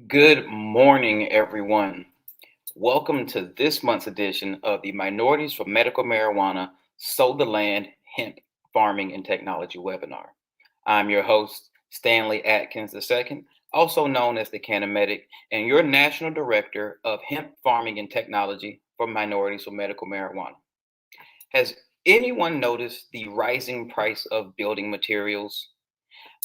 Good morning, everyone. Welcome to this month's edition of the Minorities for Medical Marijuana Sow the Land Hemp Farming and Technology webinar. I'm your host, Stanley Atkins II, also known as the Canamedic, and your National Director of Hemp Farming and Technology for Minorities for Medical Marijuana. Has anyone noticed the rising price of building materials?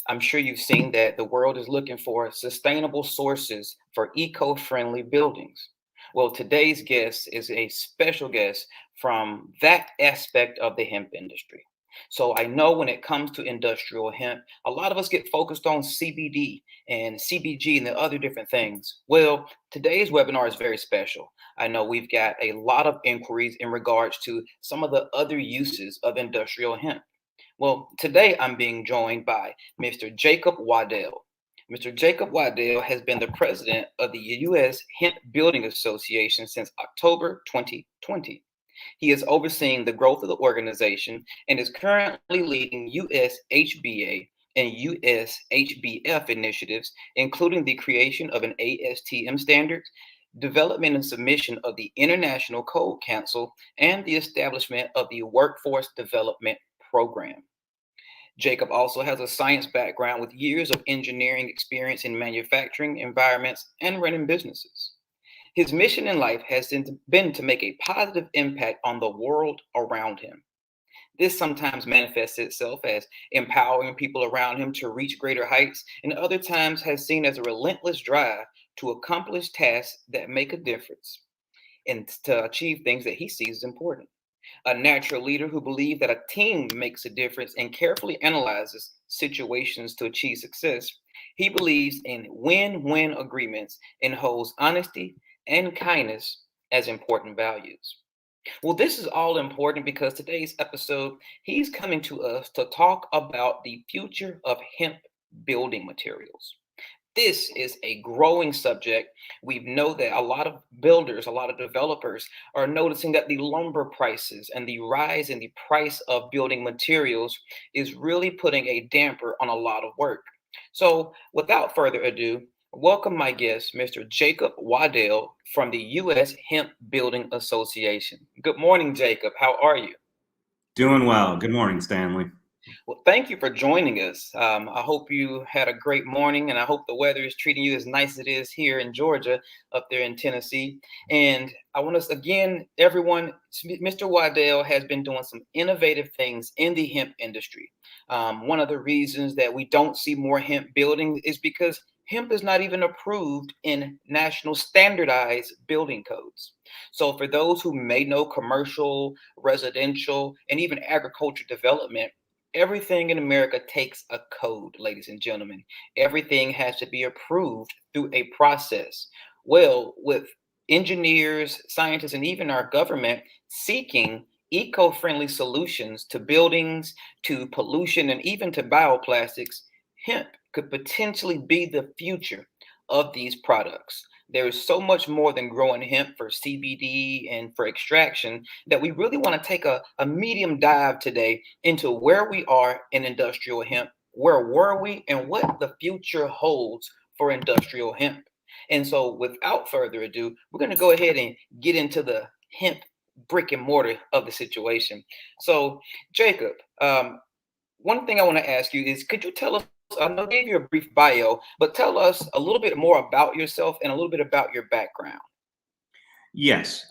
I'm sure you've seen that the world is looking for sustainable sources for eco friendly buildings. Well, today's guest is a special guest from that aspect of the hemp industry. So I know when it comes to industrial hemp, a lot of us get focused on CBD and CBG and the other different things. Well, today's webinar is very special. I know we've got a lot of inquiries in regards to some of the other uses of industrial hemp. Well, today I'm being joined by Mr. Jacob Waddell. Mr. Jacob Waddell has been the president of the US Hemp Building Association since October 2020. He is overseeing the growth of the organization and is currently leading US HBA and US HBF initiatives, including the creation of an ASTM standard, development and submission of the International Code Council, and the establishment of the Workforce Development Program. Jacob also has a science background with years of engineering experience in manufacturing environments and running businesses. His mission in life has been to make a positive impact on the world around him. This sometimes manifests itself as empowering people around him to reach greater heights, and other times has seen as a relentless drive to accomplish tasks that make a difference and to achieve things that he sees as important. A natural leader who believes that a team makes a difference and carefully analyzes situations to achieve success. He believes in win win agreements and holds honesty and kindness as important values. Well, this is all important because today's episode, he's coming to us to talk about the future of hemp building materials. This is a growing subject. We know that a lot of builders, a lot of developers are noticing that the lumber prices and the rise in the price of building materials is really putting a damper on a lot of work. So, without further ado, welcome my guest, Mr. Jacob Waddell from the US Hemp Building Association. Good morning, Jacob. How are you? Doing well. Good morning, Stanley. Well, thank you for joining us. I hope you had a great morning, and I hope the weather is treating you as nice as it is here in Georgia, up there in Tennessee. And I want to again, everyone, Mr. Waddell has been doing some innovative things in the hemp industry. One of the reasons that we don't see more hemp building is because hemp is not even approved in national standardized building codes. So, for those who may know commercial, residential, and even agriculture development, everything in America takes a code, ladies and gentlemen. Everything has to be approved through a process. Well, with engineers, scientists, and even our government seeking eco friendly solutions to buildings, to pollution, and even to bioplastics, hemp could potentially be the future of these products. There is so much more than growing hemp for CBD and for extraction that we really want to take a medium dive today into where we are in industrial hemp, where were we, and what the future holds for industrial hemp. And so, without further ado, we're going to go ahead and get into the hemp brick and mortar of the situation. So, Jacob, one thing I want to ask you is could you tell us? I know I gave you a brief bio, but tell us a little bit more about yourself and a little bit about your background. Yes.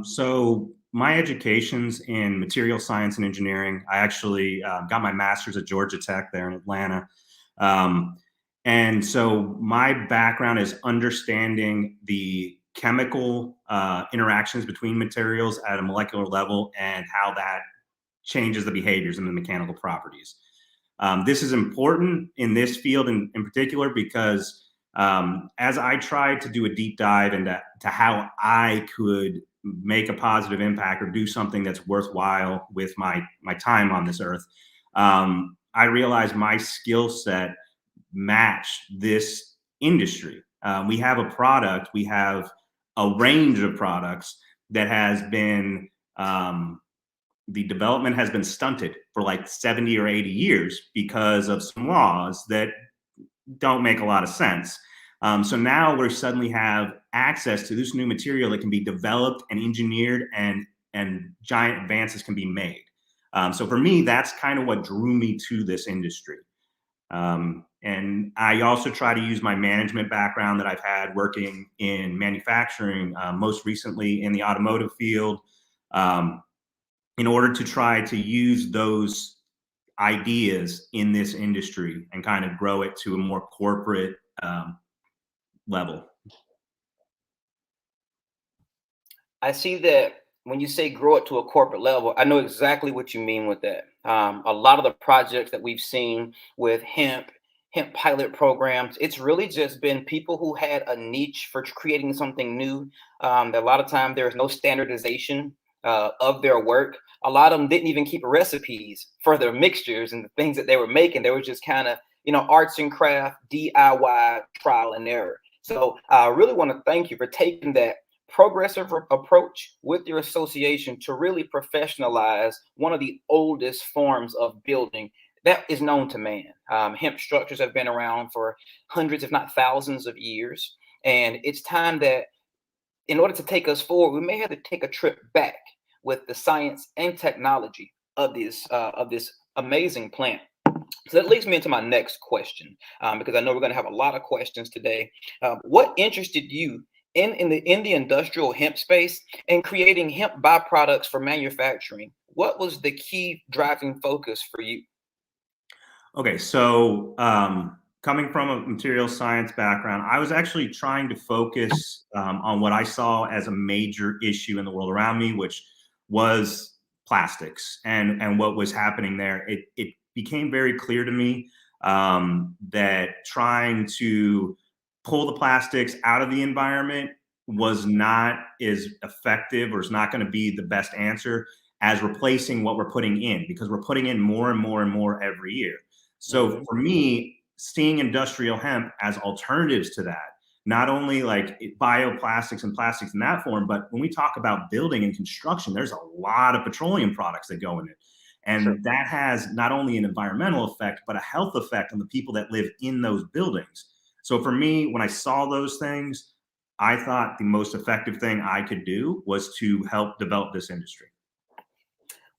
So my education's in material science and engineering. I actually got my master's at Georgia Tech there in Atlanta. Um, and so my background is understanding the chemical interactions between materials at a molecular level and how that changes the behaviors and the mechanical properties. This is important in this field in particular because as I tried to do a deep dive into how I could make a positive impact or do something that's worthwhile with my time on this earth, I realized my skill set matched this industry. We have a product, we have a range of products that has been the development has been stunted for like 70 or 80 years because of some laws that don't make a lot of sense. So now we suddenly have access to this new material that can be developed and engineered, and giant advances can be made. So for me, that's kind of what drew me to this industry. And I also try to use my management background that I've had working in manufacturing, most recently in the automotive field, um, in order to try to use those ideas in this industry and kind of grow it to a more corporate level. I see that when you say grow it to a corporate level, I know exactly what you mean with that. A lot of the projects that we've seen with hemp pilot programs, it's really just been people who had a niche for creating something new. That a lot of time there's no standardization of their work. A lot of them didn't even keep recipes for their mixtures and the things that they were making. They were just kind of, arts and craft, DIY, trial and error. So I really want to thank you for taking that progressive approach with your association to really professionalize one of the oldest forms of building that is known to man. Hemp structures have been around for hundreds, if not thousands of years. And it's time that in order to take us forward, we may have to take a trip back with the science and technology of this amazing plant. So that leads me into my next question, because I know we're going to have a lot of questions today. What interested you in the industrial hemp space and creating hemp byproducts for manufacturing? What was the key driving focus for you? Okay, so coming from a material science background, I was actually trying to focus on what I saw as a major issue in the world around me, which was plastics and what was happening there. It became very clear to me that trying to pull the plastics out of the environment was not as effective, or is not going to be the best answer as replacing what we're putting in, because we're putting in more and more and more every year. So Mhm. for me, seeing industrial hemp as alternatives to that, not only like bioplastics and plastics in that form, but when we talk about building and construction, there's a lot of petroleum products that go in it. Sure. And that has not only an environmental effect, but a health effect on the people that live in those buildings. So for me, when I saw those things, I thought the most effective thing I could do was to help develop this industry.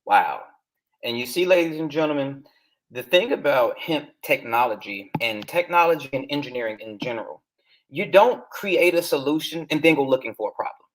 Wow. And you see, ladies and gentlemen, the thing about hemp technology and engineering in general, you don't create a solution and then go looking for a problem.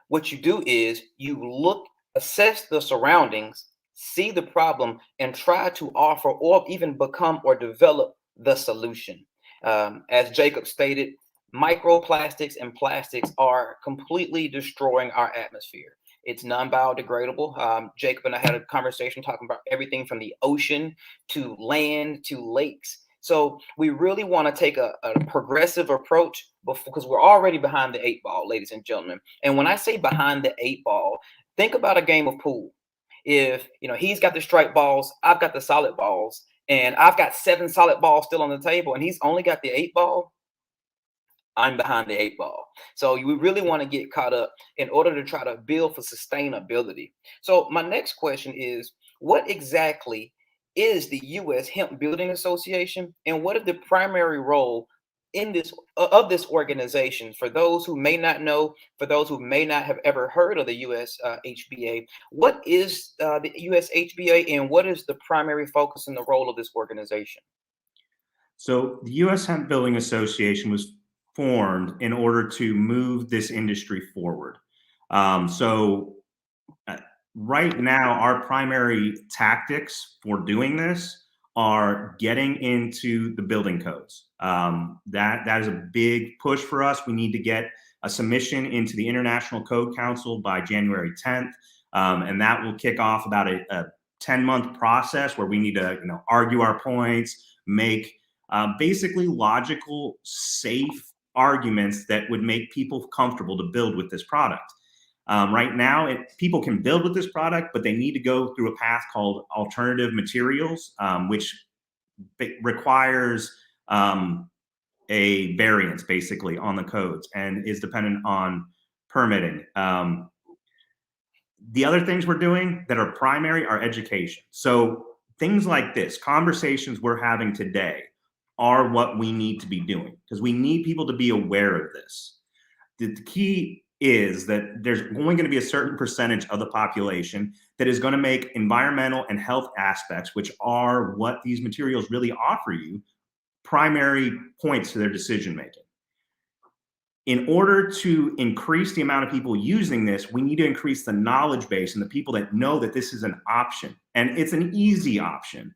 What you do is you look, assess the surroundings, see the problem, and try to offer or even become or develop the solution. As Jacob stated, microplastics and plastics are completely destroying our atmosphere. It's non-biodegradable. Jacob and I had a conversation talking about everything from the ocean to land to lakes. So we really want to take a progressive approach because we're already behind the eight ball, ladies and gentlemen. And when I say behind the eight ball, think about a game of pool. If he's got the striped balls, I've got the solid balls, and I've got seven solid balls still on the table, and he's only got the eight ball, I'm behind the eight ball. So we really want to get caught up in order to try to build for sustainability. So my next question is, what exactly is the US Hemp Building Association, and what is the primary role in this of this organization? For those who may not know, for those who may not have ever heard of the US HBA, what is the US HBA, and what is the primary focus and the role of this organization? So the US Hemp Building Association was formed in order to move this industry forward. So uh, right now, our primary tactics for doing this are getting into the building codes. That is a big push for us. We need to get a submission into the International Code Council by January 10th, and that will kick off about a 10-month process where we need to argue our points, make basically logical, safe arguments that would make people comfortable to build with this product. Right now, people can build with this product, but they need to go through a path called alternative materials, which requires a variance basically on the codes and is dependent on permitting. The other things we're doing that are primary are education. So things like this, conversations we're having today, are what we need to be doing, because we need people to be aware of this. The key is that there's going to be a certain percentage of the population that is going to make environmental and health aspects, which are what these materials really offer you, primary points to their decision making. In order to increase the amount of people using this, we need to increase the knowledge base and the people that know that this is an option, and it's an easy option,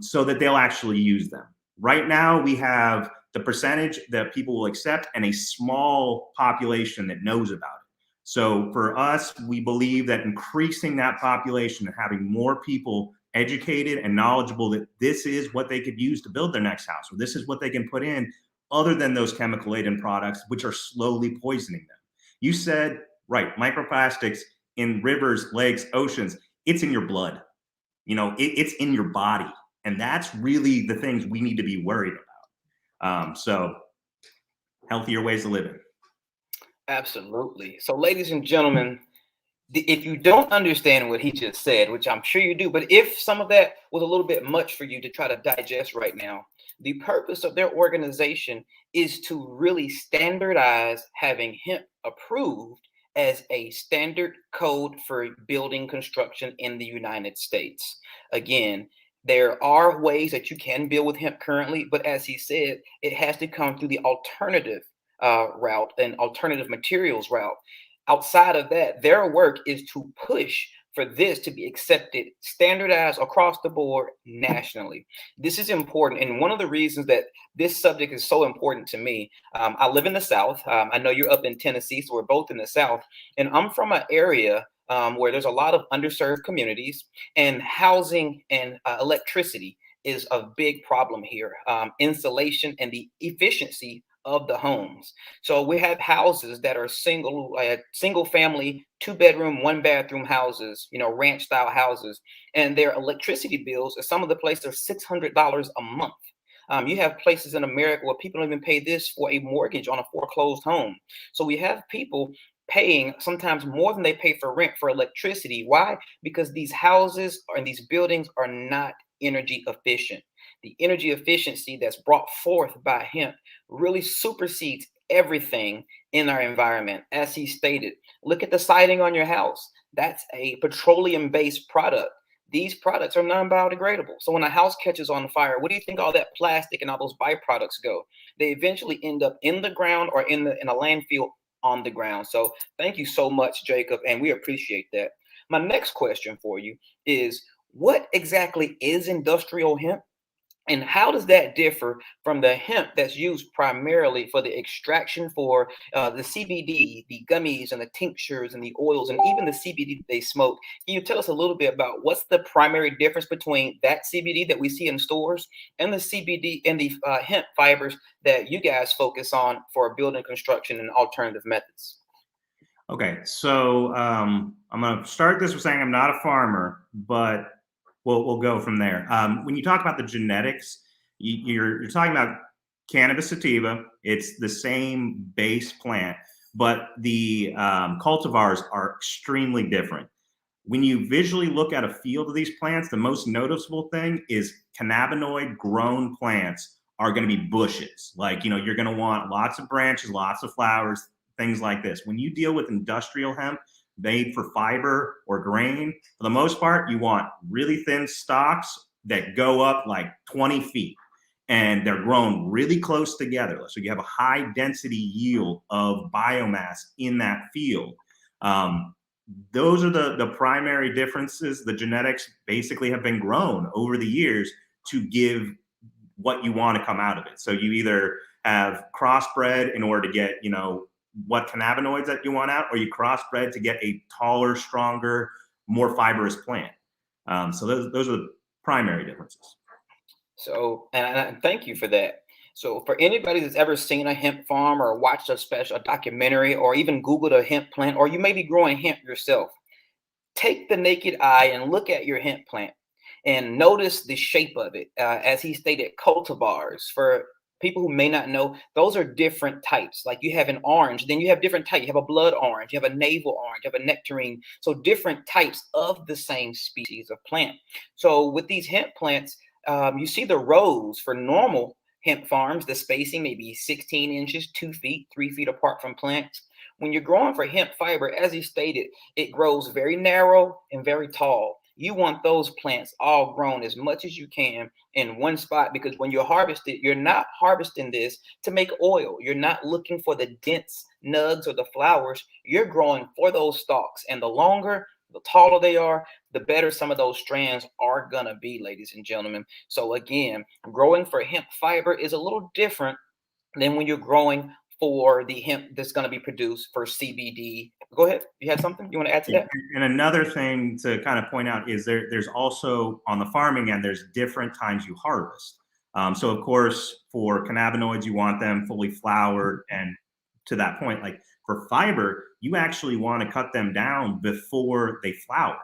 so that they'll actually use them. Right now, we have the percentage that people will accept and a small population that knows about it. So for us, we believe that increasing that population and having more people educated and knowledgeable that this is what they could use to build their next house, or this is what they can put in other than those chemical laden products, which are slowly poisoning them. You said, right, microplastics in rivers, lakes, oceans, it's in your blood. It's in your body. And that's really the things we need to be worried about. So healthier ways of living. Absolutely. So, ladies and gentlemen, if you don't understand what he just said, which I'm sure you do, but if some of that was a little bit much for you to try to digest right now, the purpose of their organization is to really standardize having hemp approved as a standard code for building construction in the United States. Again, there are ways that you can build with hemp currently, but as he said, it has to come through the alternative route and alternative materials route. Outside of that, their work is to push for this to be accepted, standardized across the board nationally. This is important. And one of the reasons that this subject is so important to me, I live in the South. I know you're up in Tennessee, so we're both in the South. And I'm from an area where there's a lot of underserved communities, and housing and electricity is a big problem here. Insulation and the efficiency of the homes. So we have houses that are single family, 2-bedroom, 1-bathroom houses, ranch style houses, and their electricity bills at some of the places are $600 a month. You have places in America where people don't even pay this for a mortgage on a foreclosed home. So we have people paying sometimes more than they pay for rent for electricity. Why? Because these houses and these buildings are not energy efficient. The energy efficiency that's brought forth by hemp really supersedes everything in our environment. As he stated, look at the siding on your house. That's a petroleum-based product. These products are non-biodegradable. So when a house catches on fire, where do you think all that plastic and all those byproducts go? They eventually end up in the ground or in a landfill on the ground. So thank you so much, Jacob, and we appreciate that. My next question for you is, what exactly is industrial hemp? And how does that differ from the hemp that's used primarily for the extraction for the CBD, the gummies and the tinctures and the oils and even the CBD that they smoke? Can you tell us a little bit about what's the primary difference between that CBD that we see in stores and the CBD and the hemp fibers that you guys focus on for building construction and alternative methods? Okay, so I'm going to start this with saying I'm not a farmer, but we'll go from there. When you talk about the genetics, you're talking about cannabis sativa. It's the same base plant, but the cultivars are extremely different. When you visually look at a field of these plants, the most noticeable thing is cannabinoid grown plants are going to be bushes. Like, you're going to want lots of branches, lots of flowers, things like this. When you deal with industrial hemp made for fiber or grain, for the most part, you want really thin stalks that go up like 20 feet and they're grown really close together. So you have a high density yield of biomass in that field. Those are the primary differences. The genetics basically have been grown over the years to give what you want to come out of it. So you either have crossbred in order to get, what cannabinoids that you want out, or you crossbred to get a taller, stronger, more fibrous plant. So those are the primary differences. So, and thank you for that. So for anybody that's ever seen a hemp farm or watched a documentary or even Googled a hemp plant, or you may be growing hemp yourself, take the naked eye and look at your hemp plant and notice the shape of it. As he stated, cultivars. For people who may not know, those are different types. Like you have an orange, then you have different types. You have a blood orange, you have a navel orange, you have a nectarine. So different types of the same species of plant. So with these hemp plants, You see the rows for normal hemp farms, the spacing may be 16 inches, 2 feet, 3 feet apart from plants. When you're growing for hemp fiber, as he stated, it grows very narrow and very tall. You want those plants all grown as much as you can in one spot, because when you harvest it, you're not harvesting this to make oil. You're not looking for the dense nugs or the flowers. You're growing for those stalks. And the longer, the taller they are, the better some of those strands are going to be, ladies and gentlemen. So, again, growing for hemp fiber is a little different than when you're growing for the hemp that's going to be produced for CBD. Go ahead. You had something you want to add to Yeah, that? and another thing to kind of point out is there's also on the farming end, there's different times you harvest. So of course, for cannabinoids, you want them fully flowered, and to that point, like for fiber, you actually want to cut them down before they flower,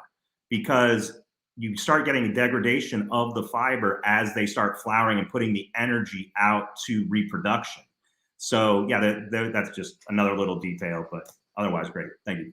because you start getting a degradation of the fiber as they start flowering and putting the energy out to reproduction. So yeah, that's just another little detail, but otherwise great. Thank you.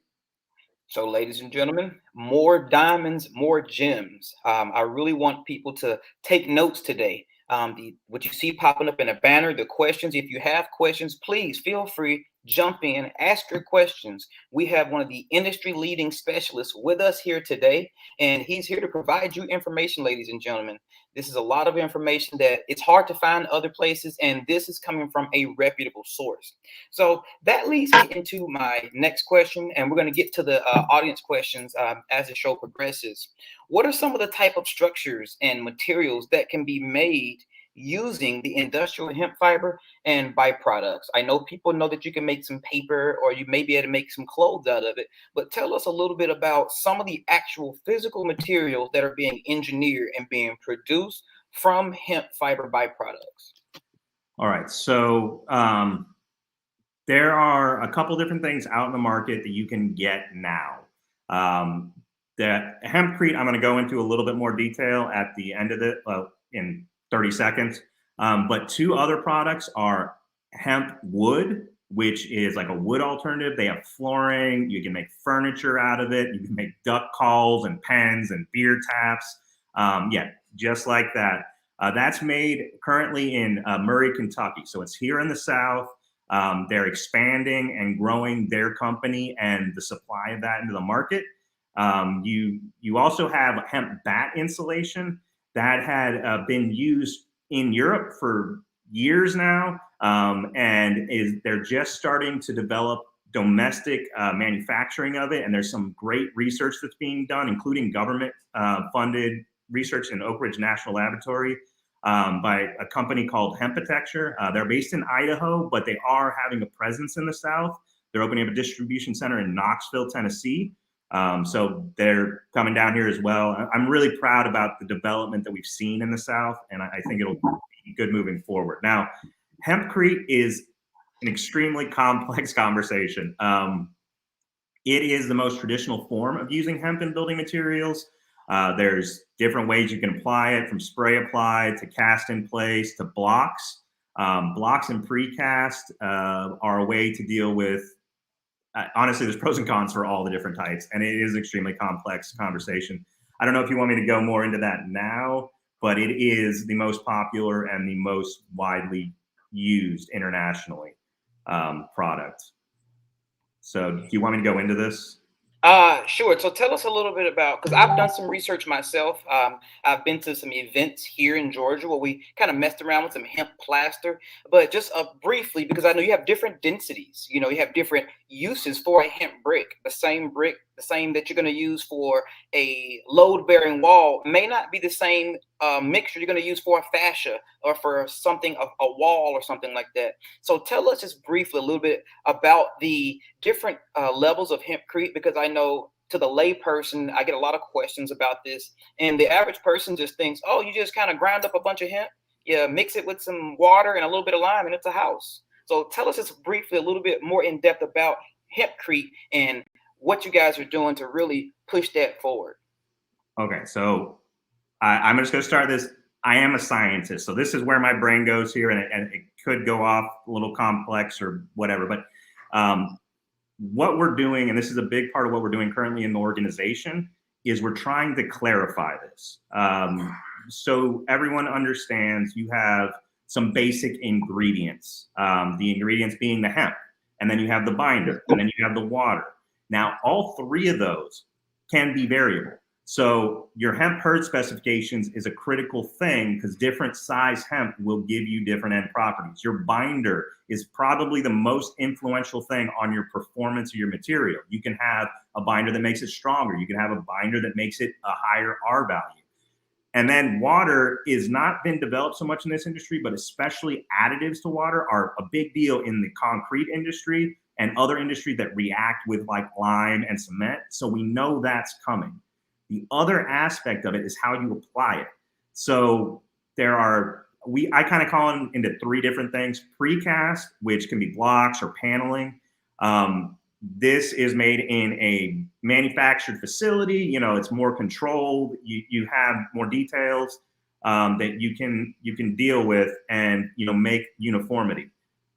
So, ladies and gentlemen, more diamonds, more gems. I really want people to take notes today. What you see popping up in a banner, the questions. If you have questions, please feel free, jump in, ask your questions. We have one of the industry leading specialists with us here today, and he's here to provide you information, ladies and gentlemen. This is a lot of information that it's hard to find other places, and this is coming from a reputable source. So that leads me into my next question, and we're going to get to the audience questions as the show progresses. What are some of the type of structures and materials that can be made using the industrial hemp fiber and byproducts? I know people know that you can make some paper, or you may be able to make some clothes out of it, but tell us a little bit about some of the actual physical materials that are being engineered and being produced from hemp fiber byproducts. All right. So there are a couple different things out in the market that you can get now. The Hemp Crete, I'm going to go into a little bit more detail at the end of it in 30 seconds. But two other products are Hemp Wood, which is like a wood alternative. They have flooring. You can make furniture out of it. You can make duck calls and pens and beer taps. Yeah, just like that. That's made currently in Murray, Kentucky. So it's here in the South. They're expanding and growing their company and the supply of that into the market. You also have hemp bat insulation that had been used in Europe for years now, and they're just starting to develop domestic manufacturing of it. And there's some great research that's being done, including government funded research in Oak Ridge National Laboratory by a company called Hempitecture. They're based in Idaho, but they are having a presence in the South. They're opening up a distribution center in Knoxville, Tennessee. So they're coming down here as well. I'm really proud about the development that we've seen in the South, and I think it'll be good moving forward. Now, Hemp Crete is an extremely complex conversation. It is the most traditional form of using hemp in building materials. There's different ways you can apply it, from spray applied to cast in place to blocks. Blocks and precast are a way to deal with, honestly, there's pros and cons for all the different types, and it is an extremely complex conversation. I don't know if you want me to go more into that now, but it is the most popular and the most widely used internationally product. So do you want me to go into this? Sure. So tell us a little bit about, because I've done some research myself. I've been to some events here in Georgia where we kind of messed around with some hemp plaster, but just briefly, because I know you have different densities. You know, you have different uses for a hemp brick. The same that you're going to use for a load-bearing wall may not be the same mixture you're going to use for a fascia or for something, a wall or something like that. So tell us just briefly a little bit about the different levels of hempcrete, because I know to the lay person, I get a lot of questions about this, and the average person just thinks, oh, you just kind of grind up a bunch of hemp, you mix it with some water and a little bit of lime, and it's a house. So tell us just briefly a little bit more in depth about hempcrete and what you guys are doing to really push that forward. Okay, so I'm just going to start this. I am a scientist, so this is where my brain goes here, and it could go off a little complex or whatever. But what we're doing, and this is a big part of what we're doing currently in the organization, is we're trying to clarify this. so everyone understands you have some basic ingredients. The ingredients being the hemp, and then you have the binder, and then you have the water. Now, all three of those can be variable. So your hemp herd specifications is a critical thing because different size hemp will give you different end properties. Your binder is probably the most influential thing on your performance of your material. You can have a binder that makes it stronger. You can have a binder that makes it a higher R value. And then water is not been developed so much in this industry, but especially additives to water are a big deal in the concrete industry and other industries that react with like lime and cement. So we know that's coming. The other aspect of it is how you apply it. So there are, I kind of call them into three different things. Precast, which can be blocks or paneling. This is made in a manufactured facility. You know, it's more controlled. You have more details that you can deal with and, you know, make uniformity.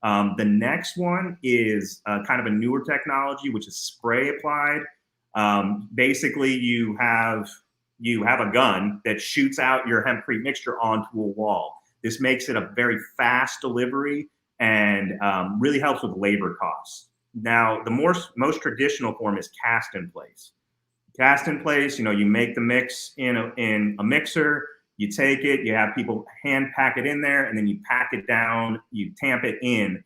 The next one is kind of a newer technology, which is spray applied. Basically, you have a gun that shoots out your Hemp Crete mixture onto a wall. This makes it a very fast delivery and really helps with labor costs. Now, the most traditional form is cast in place. Cast in place, you know, you make the mix in a mixer, you take it, you have people hand pack it in there, and then you pack it down, you tamp it in.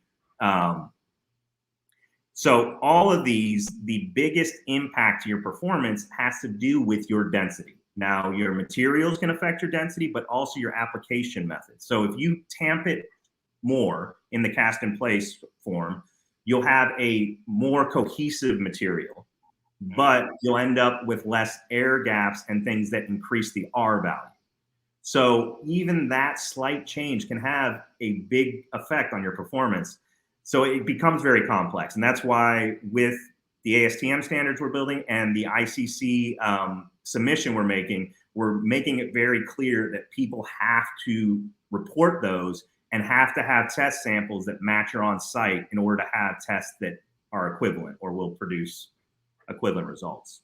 So all of these, the biggest impact to your performance has to do with your density. Now, your materials can affect your density, but also your application method. So if you tamp it more in the cast in place form, you'll have a more cohesive material, but you'll end up with less air gaps and things that increase the R value. So even that slight change can have a big effect on your performance. So it becomes very complex. And that's why with the ASTM standards we're building and the ICC submission we're making it very clear that people have to report those and have to have test samples that match your on-site in order to have tests that are equivalent or will produce equivalent results.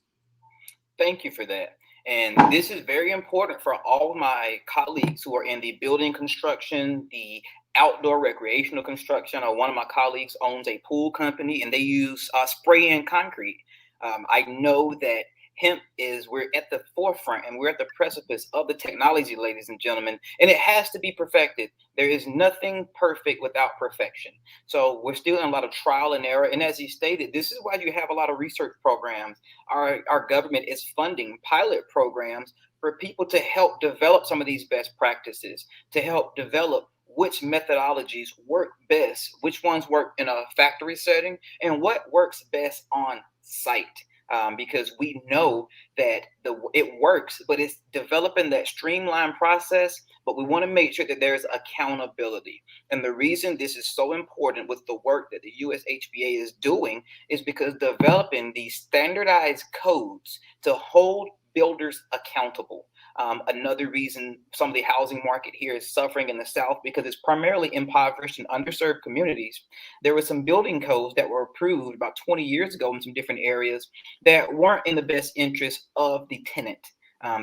Thank you for that. And this is very important for all of my colleagues who are in the building construction, the outdoor recreational construction. One of my colleagues owns a pool company and they use spray in concrete. I know that we're at the forefront and we're at the precipice of the technology, ladies and gentlemen, and it has to be perfected. There is nothing perfect without perfection. So we're still in a lot of trial and error. And as he stated, this is why you have a lot of research programs. Our government is funding pilot programs for people to help develop some of these best practices, to help develop which methodologies work best, which ones work in a factory setting, and what works best on site. Because we know that it works, but it's developing that streamlined process. But we want to make sure that there's accountability. And the reason this is so important with the work that the US Hba is doing is because developing these standardized codes to hold builders accountable. Another reason some of the housing market here is suffering in the South because it's primarily impoverished and underserved communities. There were some building codes that were approved about 20 years ago in some different areas that weren't in the best interest of the tenant.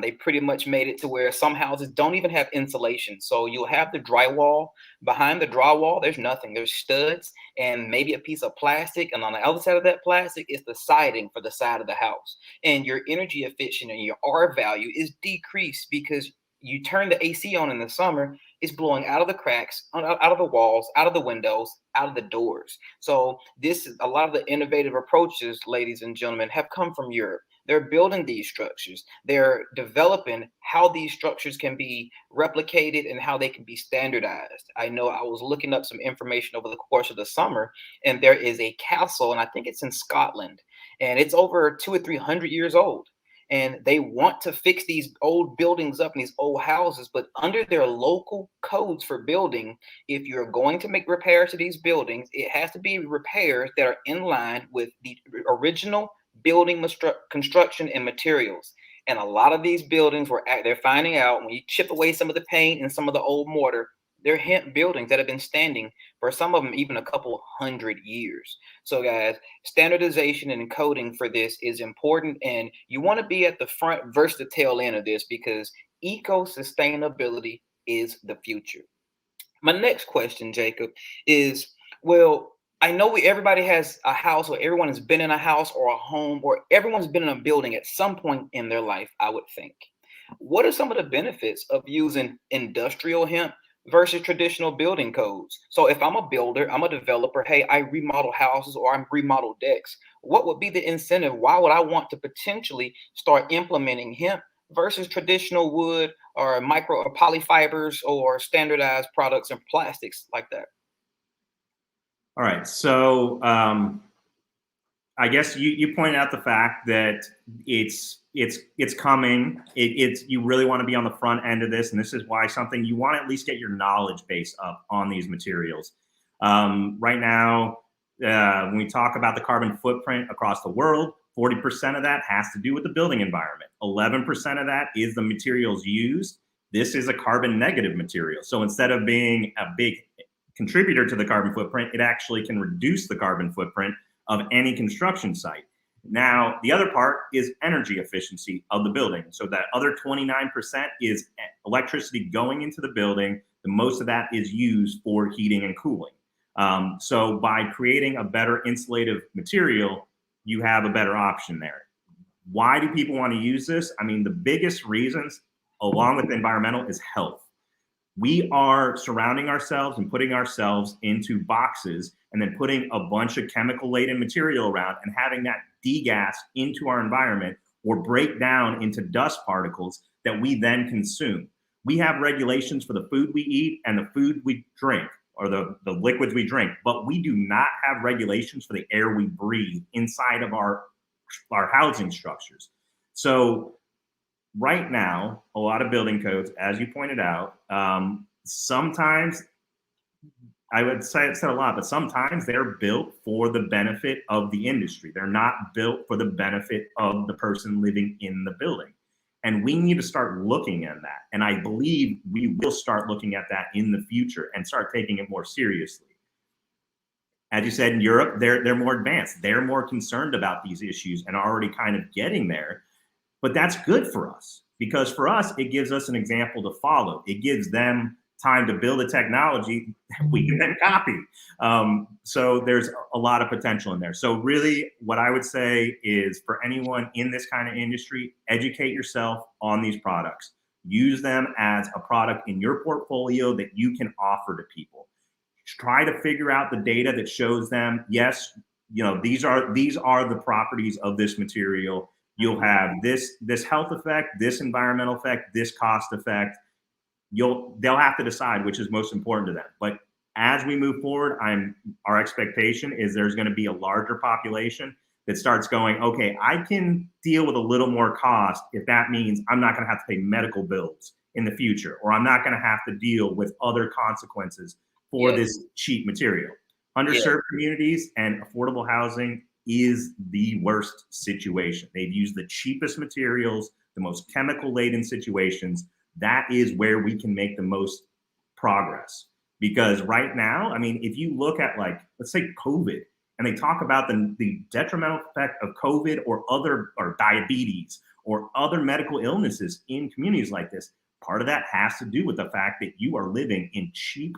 They pretty much made it to where some houses don't even have insulation. So you'll have the drywall. Behind the drywall, there's nothing. There's studs and maybe a piece of plastic. And on the other side of that plastic is the siding for the side of the house. And your energy efficient and your R value is decreased because you turn the AC on in the summer, it's blowing out of the cracks, out of the walls, out of the windows, out of the doors. So this is a lot of the innovative approaches, ladies and gentlemen, have come from Europe. They're building these structures. They're developing how these structures can be replicated and how they can be standardized. I know I was looking up some information over the course of the summer, and there is a castle, and I think it's in Scotland, and it's over 200 or 300 years old. And they want to fix these old buildings up and these old houses, but under their local codes for building, if you're going to make repairs to these buildings, it has to be repairs that are in line with the original building construction and materials. And a lot of these buildings they're finding out when you chip away some of the paint and some of the old mortar, they're hemp buildings that have been standing for some of them even a couple hundred years. So guys, standardization and coding for this is important. And you want to be at the front versus the tail end of this because eco-sustainability is the future. My next question, Jacob, is, well, I know everybody has a house, or everyone has been in a house or a home, or everyone's been in a building at some point in their life, I would think. What are some of the benefits of using industrial hemp versus traditional building codes? So if I'm a builder, I'm a developer, hey, I remodel houses or I remodel decks, what would be the incentive? Why would I want to potentially start implementing hemp versus traditional wood or micro or polyfibers or standardized products and plastics like that? All right. So I guess you pointed out the fact that it's coming. It's you really want to be on the front end of this, and this is why something you want to at least get your knowledge base up on these materials. Right now, when we talk about the carbon footprint across the world, 40% of that has to do with the building environment. 11% of that is the materials used. This is a carbon negative material. So instead of being a big contributor to the carbon footprint, it actually can reduce the carbon footprint of any construction site. Now, the other part is energy efficiency of the building. So that other 29% is electricity going into the building. The most of that is used for heating and cooling. So by creating a better insulative material, you have a better option there. Why do people want to use this? I mean, the biggest reasons, along with the environmental, is health. We are surrounding ourselves and putting ourselves into boxes and then putting a bunch of chemical laden material around and having that degas into our environment or break down into dust particles that we then consume. We have regulations for the food we eat and the food we drink, or the liquids we drink, but we do not have regulations for the air we breathe inside of our housing structures. So right now, a lot of building codes, as you pointed out, sometimes, I would say it's said a lot, but sometimes they're built for the benefit of the industry. They're not built for the benefit of the person living in the building. And we need to start looking at that. And I believe we will start looking at that in the future and start taking it more seriously. As you said, in Europe, they're more advanced. They're more concerned about these issues and are already kind of getting there. But that's good for us, because for us, it gives us an example to follow. It gives them time to build a technology that we can then copy. So there's a lot of potential in there. So really what I would say is, for anyone in this kind of industry, educate yourself on these products. Use them as a product in your portfolio that you can offer to people. Try to figure out the data that shows them, yes, these are the properties of this material. You'll have this health effect, this environmental effect, this cost effect. They'll have to decide which is most important to them. But as we move forward, our expectation is there's going to be a larger population that starts going, okay, I can deal with a little more cost if that means I'm not going to have to pay medical bills in the future, or I'm not going to have to deal with other consequences for this cheap material. Underserved communities and affordable housing is the worst situation. They've used the cheapest materials, the most chemical laden situations. That is where we can make the most progress. Because right now, I mean, if you look at, like, let's say COVID, and they talk about the detrimental effect of COVID or diabetes or other medical illnesses in communities like this, part of that has to do with the fact that you are living in cheap,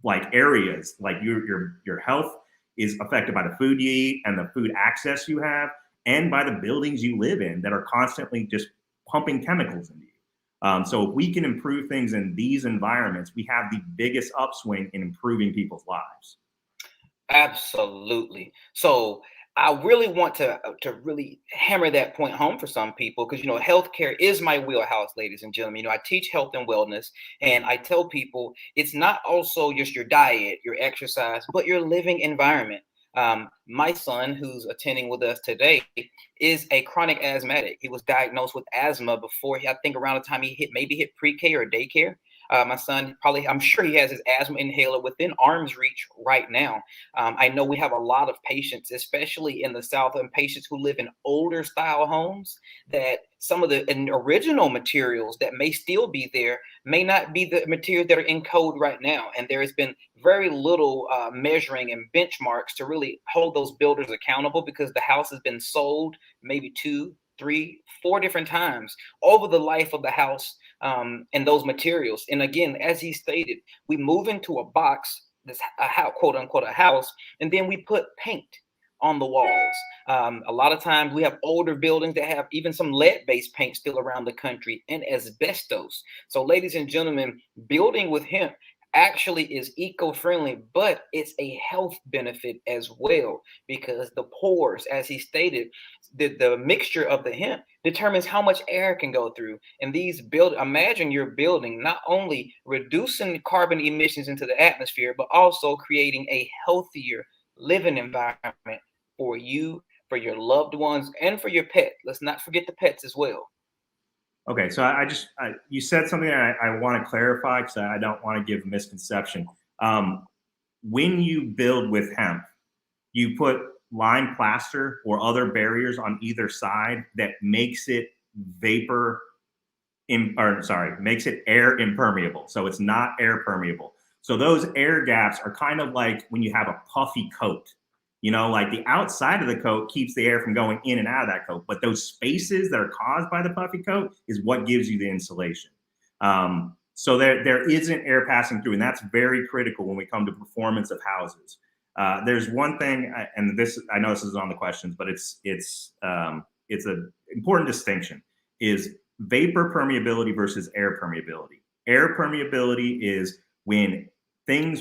like, areas. Like, your health is affected by the food you eat and the food access you have, and by the buildings you live in that are constantly just pumping chemicals into you. So if we can improve things in these environments, we have the biggest upswing in improving people's lives. Absolutely. So I really want to really hammer that point home for some people, because healthcare is my wheelhouse, ladies and gentlemen. I teach health and wellness, and I tell people it's not also just your diet, your exercise, but your living environment. My son, who's attending with us today, is a chronic asthmatic. He was diagnosed with asthma before I think around the time he hit pre-K or daycare. My son I'm sure he has his asthma inhaler within arm's reach right now. I know we have a lot of patients, especially in the South, and patients who live in older style homes, that some of the original materials that may still be there may not be the materials that are in code right now. And there has been very little measuring and benchmarks to really hold those builders accountable, because the house has been sold maybe 2, 3, 4 different times over the life of the house and those materials. And again, as he stated, we move into a box, this a house, quote unquote, a house, and then we put paint on the walls. A lot of times we have older buildings that have even some lead-based paint still around the country and asbestos. So, ladies and gentlemen, building with hemp actually is eco-friendly, but it's a health benefit as well, because the pores, as he stated, the mixture of the hemp determines how much air can go through. And these build, imagine your building not only reducing carbon emissions into the atmosphere, but also creating a healthier living environment for you, for your loved ones, and for your pet. Let's not forget the pets as well. Okay, so you said something that I want to clarify because I don't want to give a misconception. When you build with hemp, you put lime plaster or other barriers on either side that makes it makes it air impermeable. So it's not air permeable. So those air gaps are kind of like when you have a puffy coat. You know, like the outside of the coat keeps the air from going in and out of that coat, but those spaces that are caused by the puffy coat is what gives you the insulation. So there isn't air passing through, and that's very critical when we come to performance of houses. There's one thing, and this I know this is on the questions, but it's an important distinction: is vapor permeability versus air permeability. Air permeability is when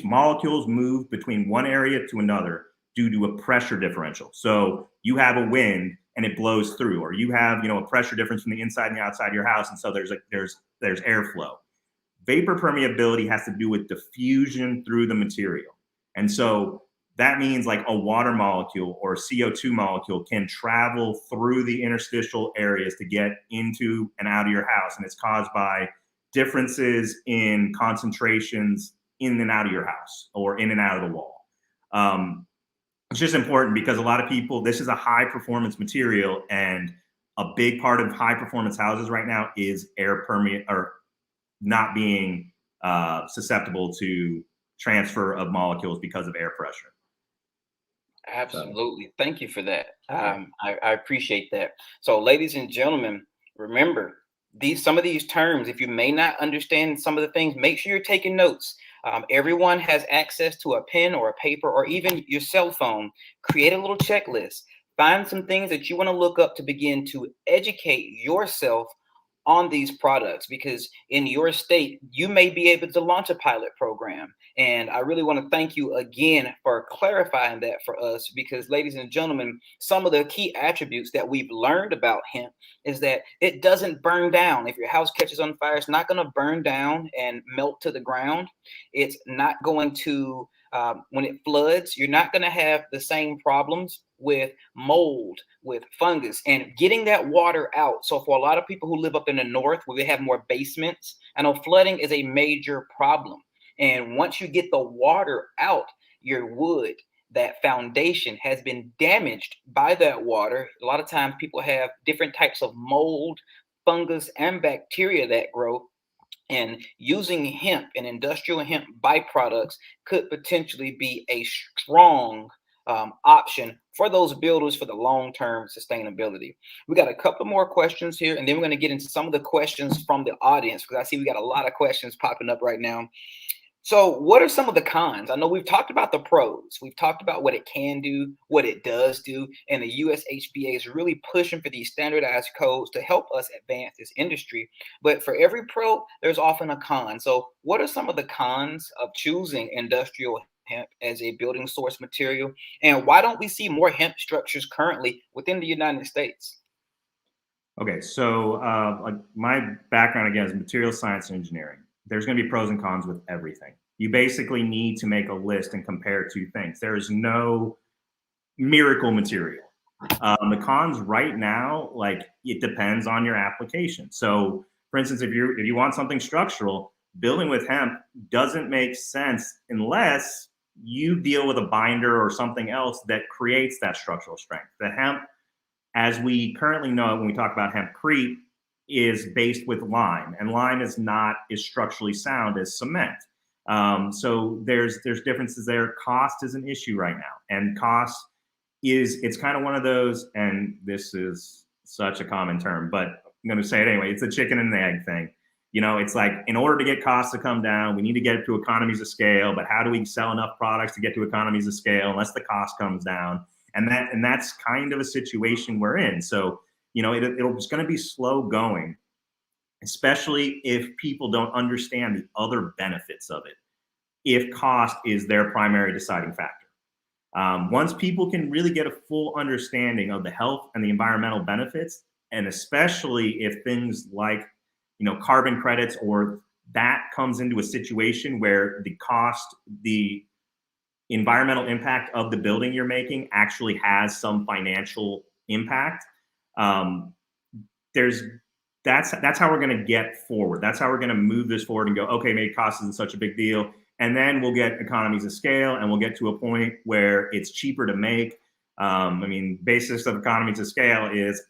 molecules move between one area to another due to a pressure differential. So you have a wind and it blows through, or you have, a pressure difference from the inside and the outside of your house, and so there's airflow. Vapor permeability has to do with diffusion through the material. And so that means like a water molecule or a CO2 molecule can travel through the interstitial areas to get into and out of your house. And it's caused by differences in concentrations in and out of your house or in and out of the wall. It's just important because a lot of people, this is a high performance material, and a big part of high performance houses right now is air permeate or not being susceptible to transfer of molecules because of air pressure. Absolutely. Thank you for that. I appreciate that. So, ladies and gentlemen, remember some of these terms. If you may not understand some of the things, make sure you're taking notes. Everyone has access to a pen or a paper or even your cell phone. Create a little checklist. Find some things that you want to look up to begin to educate yourself on these products, because in your state, you may be able to launch a pilot program. And I really want to thank you again for clarifying that for us, because, ladies and gentlemen, some of the key attributes that we've learned about hemp is that it doesn't burn down. If your house catches on fire, it's not going to burn down and melt to the ground. It's not going to, when it floods, you're not going to have the same problems with mold, with fungus, and getting that water out. So for a lot of people who live up in the north where they have more basements, I know flooding is a major problem. And once you get the water out, your wood, that foundation has been damaged by that water. A lot of times people have different types of mold, fungus, and bacteria that grow. And using hemp and industrial hemp byproducts could potentially be a strong option for those builders for the long-term sustainability. We got a couple more questions here, and then we're going to get into some of the questions from the audience, because I see we got a lot of questions popping up right now. So what are some of the cons? I know we've talked about the pros. We've talked about what it can do, what it does do, and the US Hba is really pushing for these standardized codes to help us advance this industry. But for every pro, there's often a con. So what are some of the cons of choosing industrial hemp as a building source material? And why don't we see more hemp structures currently within the United States? Okay, so my background again is material science and engineering. There's going to be pros and cons with everything. You basically need to make a list and compare two things. There is no miracle material. The cons right now, like, it depends on your application. So, for instance, if you want something structural, building with hemp doesn't make sense unless you deal with a binder or something else that creates that structural strength. The hemp, as we currently know when we talk about Hemp Crete, is based with lime, and lime is not as structurally sound as cement. So there's differences there. Cost is an issue right now, and it's kind of one of those, and this is such a common term, but I'm going to say it anyway. It's a chicken and the egg thing. It's like, in order to get costs to come down, we need to get it to economies of scale. But how do we sell enough products to get to economies of scale unless the cost comes down? And that's kind of a situation we're in. So, it's going to be slow going, especially if people don't understand the other benefits of it, if cost is their primary deciding factor. Once people can really get a full understanding of the health and the environmental benefits, and especially if things like, carbon credits, or that comes into a situation where the environmental impact of the building you're making actually has some financial impact, that's how we're going to get forward. That's how we're going to move this forward and go, okay, maybe cost isn't such a big deal. And then we'll get economies of scale, and we'll get to a point where it's cheaper to make. Basis of economies of scale is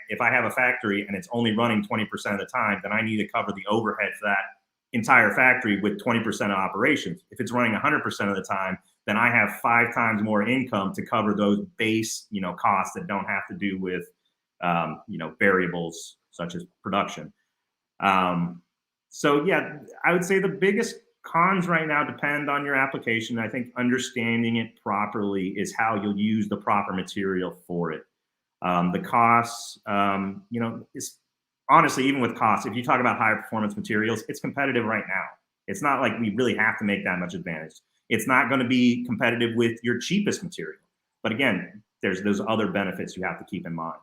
if I have a factory and it's only running 20% of the time, then I need to cover the overhead for that entire factory with 20% of operations. If it's running 100% of the time, then I have 5 times more income to cover those base, costs that don't have to do with, variables such as production. So yeah, I would say the biggest cons right now depend on your application. I think understanding it properly is how you'll use the proper material for it. The costs, is honestly, even with costs, if you talk about high performance materials, it's competitive right now. It's not like we really have to make that much advantage. It's not going to be competitive with your cheapest material. But again, there's those other benefits you have to keep in mind.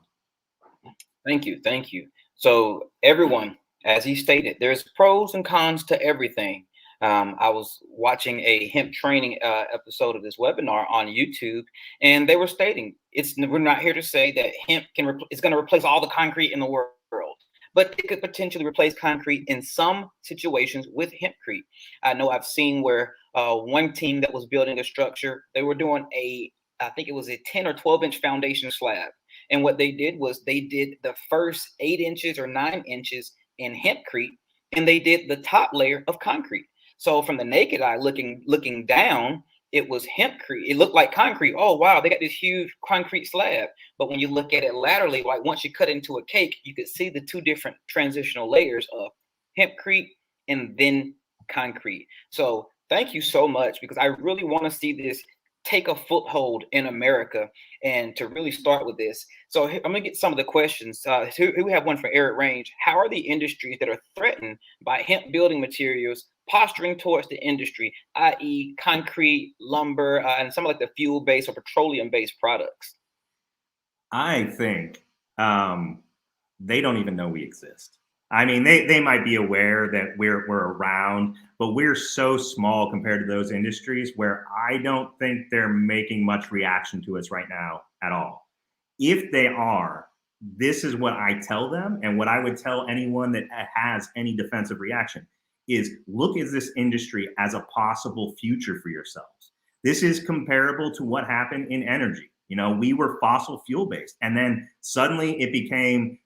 Thank you. Thank you. So everyone, as he stated, there's pros and cons to everything. I was watching a hemp training episode of this webinar on YouTube, and they were stating we're not here to say that hemp is going to replace all the concrete in the world, but it could potentially replace concrete in some situations with Hemp Crete. I know I've seen where one team that was building a structure, they were doing I think it was a 10 or 12-inch foundation slab. And what they did was they did the first 8 inches or 9 inches in Hemp Crete, and they did the top layer of concrete. So from the naked eye looking down, it was Hemp Crete. It looked like concrete. Oh, wow, they got this huge concrete slab. But when you look at it laterally, like once you cut into a cake, you could see the 2 different transitional layers of Hemp Crete and then concrete. So thank you so much, because I really want to see this take a foothold in America and to really start with this. So I'm going to get some of the questions. Here we have one from Eric Range. How are the industries that are threatened by hemp building materials posturing towards the industry, i.e. concrete, lumber, and some of like the fuel-based or petroleum-based products? I think they don't even know we exist. I mean, they might be aware that we're around, but we're so small compared to those industries where I don't think they're making much reaction to us right now at all. If they are, this is what I tell them, and what I would tell anyone that has any defensive reaction is look at this industry as a possible future for yourselves. This is comparable to what happened in energy. We were fossil fuel based, and then suddenly it became,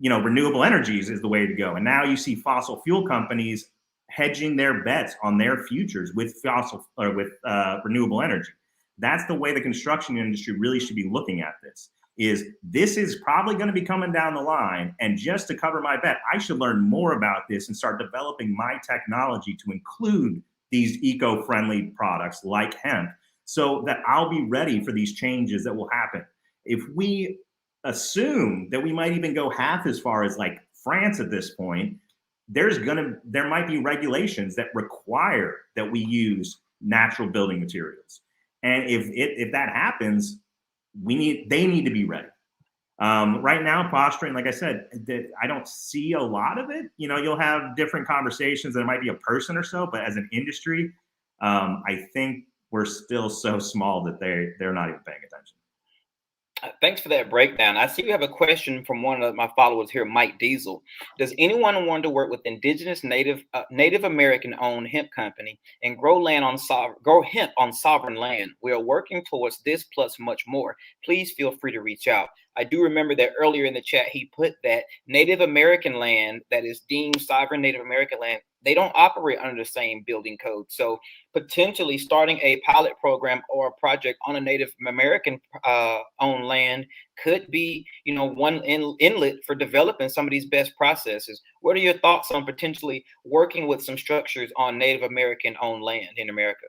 renewable energies is the way to go. And now you see fossil fuel companies hedging their bets on their futures with renewable energy. That's the way the construction industry really should be looking at this. This is probably going to be coming down the line. And just to cover my bet, I should learn more about this and start developing my technology to include these eco-friendly products like hemp, so that I'll be ready for these changes that will happen. If we assume that we might even go half as far as like France at this point, there might be regulations that require that we use natural building materials. And if that happens, they need to be ready. Right now, posturing, like I said, I don't see a lot of it. You'll have different conversations. There might be a person or so, but as an industry, I think we're still so small that they're not even paying attention. Thanks for that breakdown. I see we have a question from one of my followers here, Mike Diesel. Does anyone want to work with indigenous Native American-owned hemp company and grow hemp on sovereign land? We are working towards this plus much more. Please feel free to reach out. I do remember that earlier in the chat, he put that Native American land that is deemed sovereign Native American land, they don't operate under the same building code. So potentially starting a pilot program or a project on a Native American owned land could be, one inlet for developing some of these best processes. What are your thoughts on potentially working with some structures on Native American owned land in America?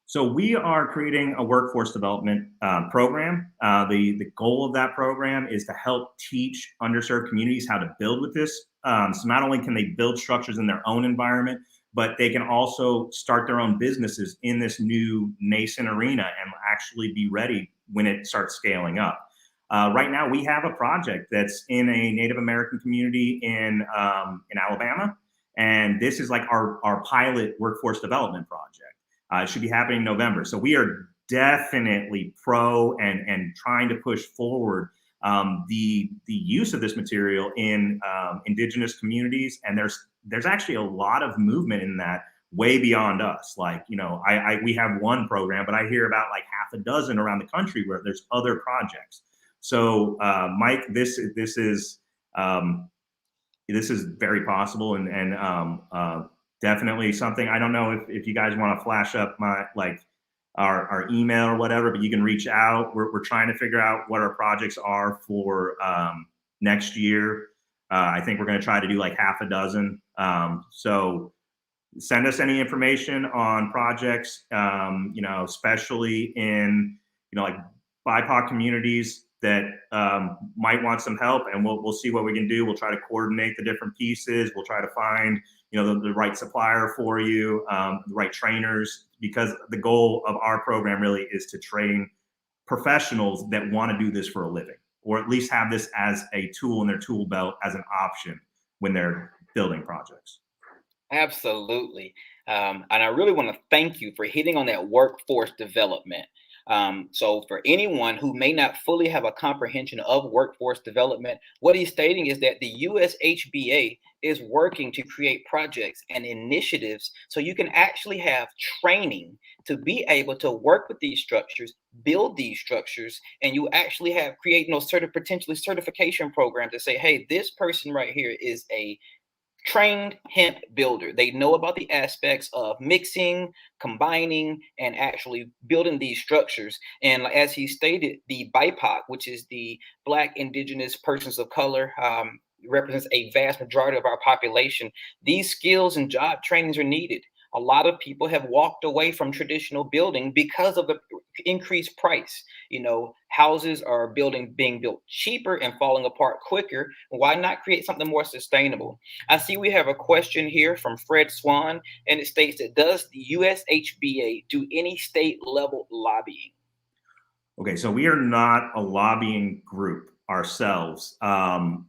So we are creating a workforce development program. The goal of that program is to help teach underserved communities how to build with this. So not only can they build structures in their own environment, but they can also start their own businesses in this new nascent arena and actually be ready when it starts scaling up. Right now, we have a project that's in a Native American community in Alabama, and this is like our pilot workforce development project. It should be happening in November. So we are definitely pro and trying to push forward the use of this material in indigenous communities. And there's actually a lot of movement in that way beyond us. Like, we have one program, but I hear about like half a dozen around the country where there's other projects. So Mike, this is very possible and definitely something. I don't know if you guys want to flash up our email or whatever, but you can reach out. We're trying to figure out what our projects are for next year. I think we're going to try to do like half a dozen. So send us any information on projects, especially in, like BIPOC communities that might want some help, and we'll see what we can do. We'll try to coordinate the different pieces. We'll try to find, the right supplier for you, the right trainers, because the goal of our program really is to train professionals that want to do this for a living, or at least have this as a tool in their tool belt as an option when they're building projects. Absolutely. And I really want to thank you for hitting on that workforce development. So for anyone who may not fully have a comprehension of workforce development, what he's stating is that the US Hba is working to create projects and initiatives so you can actually have training to be able to work with these structures, build these structures, and you actually have create potentially certification programs that say, hey, this person right here is a trained hemp builder. They know about the aspects of mixing, combining, and actually building these structures. And as he stated, the BIPOC, which is the Black Indigenous Persons of Color, represents a vast majority of our population. These skills and job trainings are needed. A lot of people have walked away from traditional building because of the increased price. Houses are being built cheaper and falling apart quicker. Why not create something more sustainable? I see we have a question here from Fred Swan, and it states that does the US Hba do any state level lobbying? Okay, so we are not a lobbying group ourselves.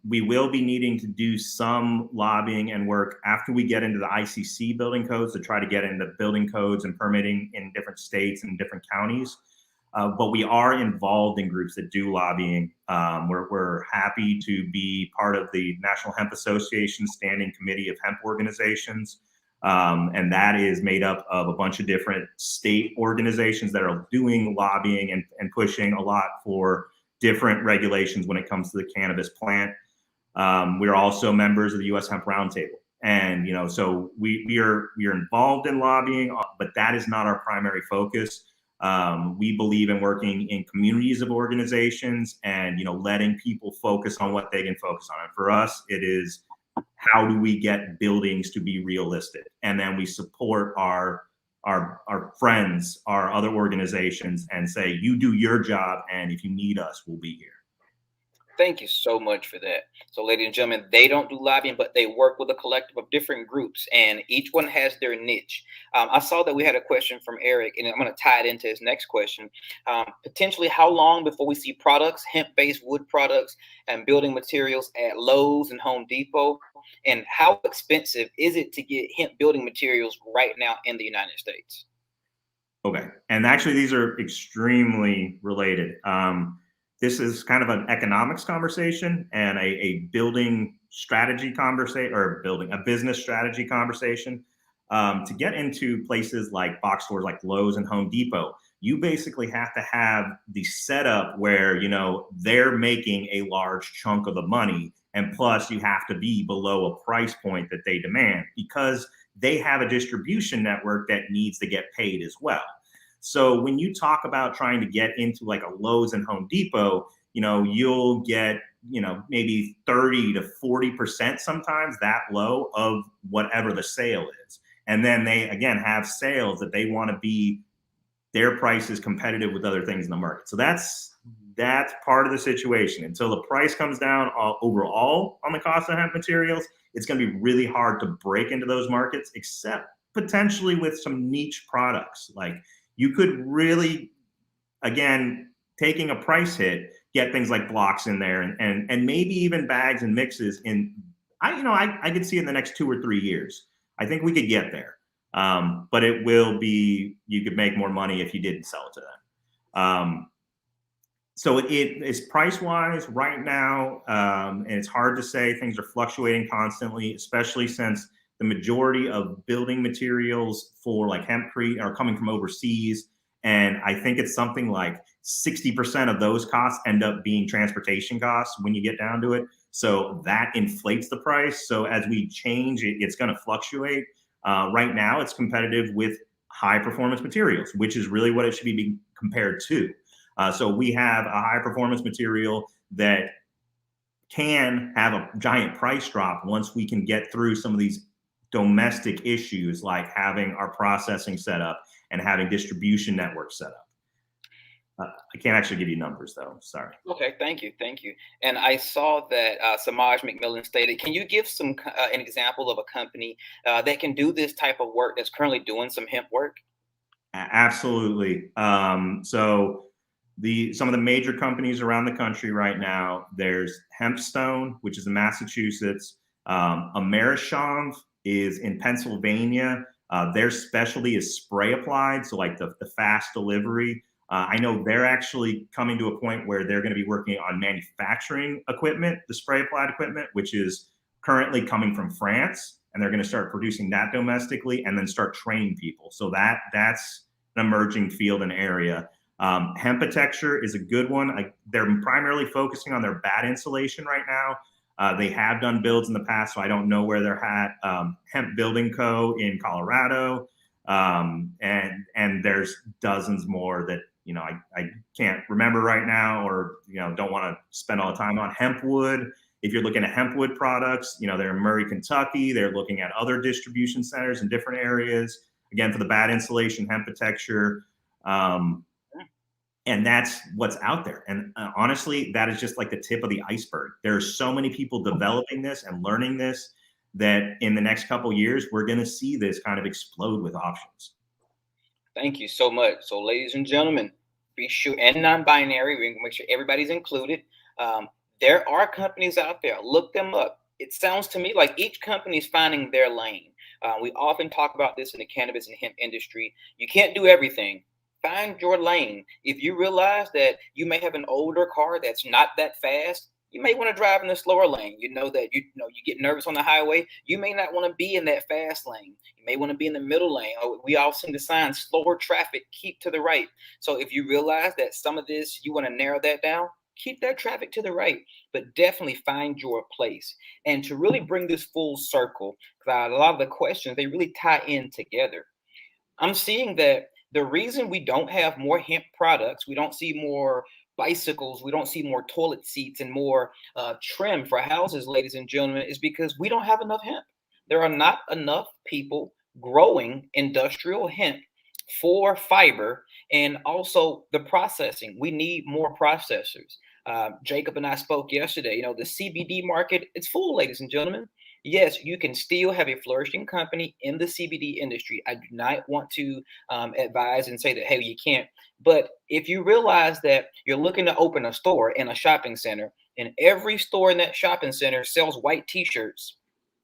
We will be needing to do some lobbying and work after we get into the ICC building codes to try to get into building codes and permitting in different states and different counties. But we are involved in groups that do lobbying. We're happy to be part of the National Hemp Association Standing Committee of Hemp Organizations. And that is made up of a bunch of different state organizations that are doing lobbying and pushing a lot for different regulations when it comes to the cannabis plant. We're also members of the US Hemp Roundtable. And, so we are involved in lobbying, but that is not our primary focus. We believe in working in communities of organizations and, letting people focus on what they can focus on. And for us, it is how do we get buildings to be realistic? And then we support our friends, our other organizations, and say, you do your job, and if you need us, we'll be here. Thank you so much for that. So, ladies and gentlemen, they don't do lobbying, but they work with a collective of different groups, and each one has their niche. I saw that we had a question from Eric, and I'm going to tie it into his next question. Potentially, how long before we see products, hemp-based wood products, and building materials at Lowe's and Home Depot? And how expensive is it to get hemp building materials right now in the United States? Okay, and actually, these are extremely related. This is kind of an economics conversation and a building strategy conversation, or a business strategy conversation. To get into places like box stores like Lowe's and Home Depot, you basically have to have the setup where, they're making a large chunk of the money. And plus you have to be below a price point that they demand, because they have a distribution network that needs to get paid as well. So when you talk about trying to get into like a Lowe's and Home Depot, you'll get, maybe 30 to 40% sometimes that low of whatever the sale is. And then they, again, have sales that they want to be, their price is competitive with other things in the market. So that's part of the situation. Until the price comes down overall on the cost of hemp materials, it's going to be really hard to break into those markets, except potentially with some niche products. Like you could really, again, taking a price hit, get things like blocks in there and maybe even bags and mixes in. I could see in the next 2 or 3 years. I think we could get there. But it will be, you could make more money if you didn't sell it to them. So it is price wise right now. And it's hard to say. Things are fluctuating constantly, especially since the majority of building materials for like Hemp Crete are coming from overseas. And I think it's something like 60% of those costs end up being transportation costs when you get down to it. So that inflates the price. So as we change it, it's going to fluctuate. Right now, it's competitive with high performance materials, which is really what it should be compared to. So we have a high performance material that can have a giant price drop once we can get through some of these domestic issues, like having our processing set up and having distribution networks set up. I can't actually give you numbers though. Sorry. Okay, thank you. And I saw that Samaj McMillan stated, can you give an example of a company that can do this type of work that's currently doing some hemp work? Absolutely. So some of the major companies around the country right now, there's Hempstone, which is in Massachusetts. Amerishav is in Pennsylvania. Their specialty is spray applied, so like the fast delivery. I know they're actually coming to a point where they're going to be working on manufacturing equipment, the spray applied equipment, which is currently coming from France, and they're going to start producing that domestically and then start training people. So that's an emerging field and area. Hempitecture is a good one. They're primarily focusing on their bat insulation right now. They have done builds in the past, so I don't know where they're at. Hemp Building Co. in Colorado, and there's dozens more that I can't remember right now, or don't want to spend all the time on. Hemp Wood, if you're looking at hemp wood products, they're in Murray, Kentucky. They're looking at other distribution centers in different areas. Again, for the bat insulation, Hempitecture. And that's what's out there. And honestly, that is just like the tip of the iceberg. There are so many people developing this and learning this that in the next couple of years, we're going to see this kind of explode with options. Thank you so much. So, ladies and gentlemen, be sure, and non-binary, we're going to make sure everybody's included. There are companies out there. Look them up. It sounds to me like each company is finding their lane. We often talk about this in the cannabis and hemp industry. You can't do everything. Find your lane. If you realize that you may have an older car that's not that fast, you may want to drive in the slower lane. You get nervous on the highway. You may not want to be in that fast lane. You may want to be in the middle lane. We all seen the sign, slower traffic, keep to the right. So if you realize that some of this, you want to narrow that down, keep that traffic to the right, but definitely find your place. And to really bring this full circle, a lot of the questions, they really tie in together. I'm seeing that the reason we don't have more hemp products, we don't see more bicycles, we don't see more toilet seats and more trim for houses, ladies and gentlemen, is because we don't have enough hemp. There are not enough people growing industrial hemp for fiber and also the processing. We need more processors. Jacob and I spoke yesterday. The CBD market, it's full, ladies and gentlemen. Yes, you can still have a flourishing company in the CBD industry. I do not want to advise and say that, hey, you can't. But if you realize that you're looking to open a store in a shopping center and every store in that shopping center sells white t-shirts,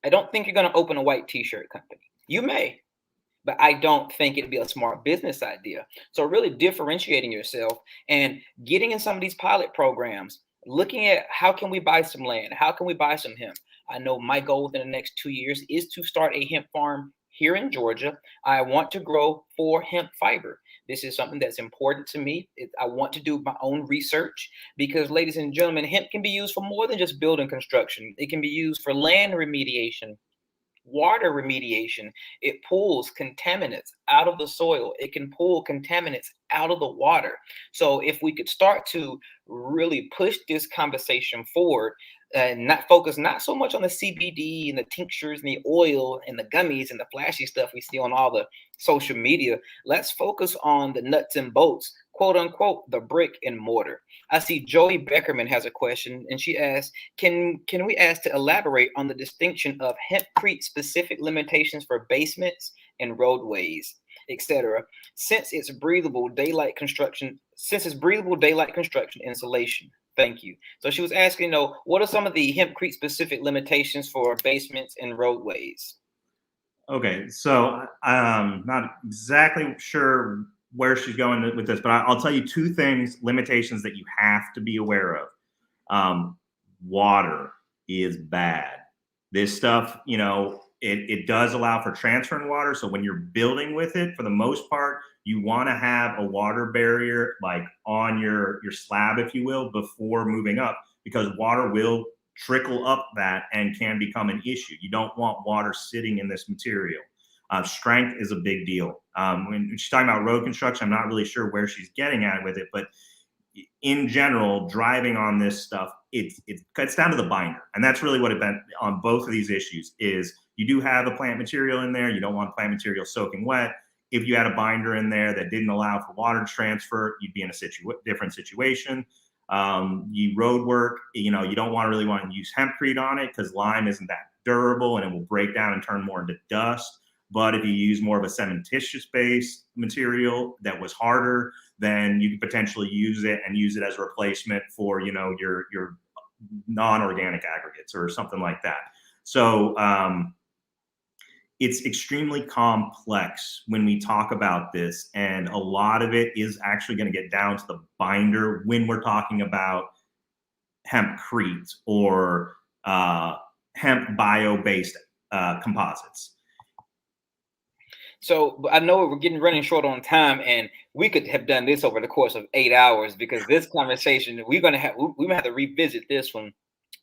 I don't think you're going to open a white t-shirt company. You may, but I don't think it'd be a smart business idea. So really differentiating yourself and getting in some of these pilot programs, looking at how can we buy some land? How can we buy some hemp? I know my goal within the next 2 years is to start a hemp farm here in Georgia. I want to grow for hemp fiber. This is something that's important to me. I want to do my own research because, ladies and gentlemen, hemp can be used for more than just building construction. It can be used for land remediation, water remediation. It pulls contaminants out of the soil. It can pull contaminants out of the water. So if we could start to really push this conversation forward and not focus not so much on the CBD and the tinctures and the oil and the gummies and the flashy stuff we see on all the social media, let's focus on the nuts and bolts, quote unquote, the brick and mortar. I see Joey Beckerman has a question, and she asks, can we ask to elaborate on the distinction of hemp Crete specific limitations for basements and roadways, etc., since it's breathable daylight construction insulation? Thank you. So she was asking, what are some of the hemp Crete specific limitations for basements and roadways? Okay, so not exactly sure where she's going with this, but I'll tell you two things, limitations that you have to be aware of. Water is bad. This stuff, it does allow for transferring water. So when you're building with it, for the most part, you want to have a water barrier like on your slab, if you will, before moving up, because water will trickle up that and can become an issue. You don't want water sitting in this material. Strength is a big deal. When she's talking about road construction, I'm not really sure where she's getting at with it, but in general, driving on this stuff, it cuts down to the binder. And that's really what it meant on both of these issues is you do have a plant material in there. You don't want plant material soaking wet. If you had a binder in there that didn't allow for water to transfer, you'd be in a different situation. You road work, you don't really want to use hemp Crete on it because lime isn't that durable and it will break down and turn more into dust. But if you use more of a cementitious based material that was harder, then you could potentially use it as a replacement for, your non-organic aggregates or something like that. So it's extremely complex when we talk about this. And a lot of it is actually going to get down to the binder when we're talking about hemp Crete or hemp bio-based composites. So I know we're running short on time, and we could have done this over the course of 8 hours because this conversation we might have to revisit this one.